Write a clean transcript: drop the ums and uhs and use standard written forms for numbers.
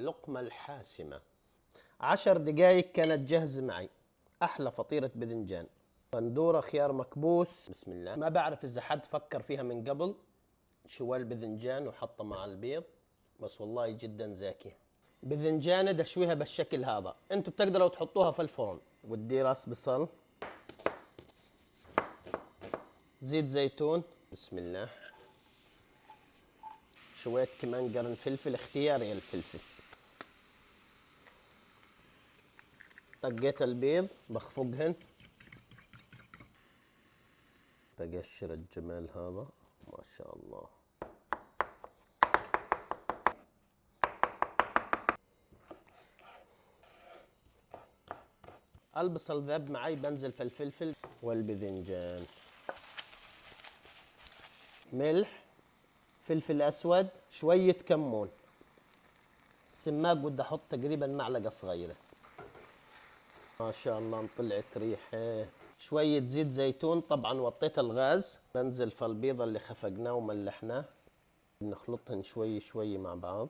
اللقمة الحاسمة. 10 دقايق كانت جاهزة معي. أحلى فطيرة باذنجان، بندورة خيار مكبوس. بسم الله. ما بعرف إذا حد فكر فيها من قبل، شوال الباذنجان وحطها مع البيض، بس والله جدا زاكية. باذنجانة دشويها بالشكل هذا، انتوا بتقدروا تحطوها في الفرن. ودي راس بصل، زيت زيتون، بسم الله، شوية كمان قرن فلفل اختياري الفلفل. طقيت البيض بخفقهن، بقشر الجمال هذا ما شاء الله. البصل ذاب معي، بنزل في الفلفل والباذنجان، ملح، فلفل اسود، شوية كمون، سماق بدي احط تقريبا معلقة صغيرة. ما شاء الله طلعت ريحة. شوية زيت زيتون، طبعا وطيت الغاز. بنزل في البيضة اللي خفقناه وملحناه، بنخلطهن شوي شوي مع بعض.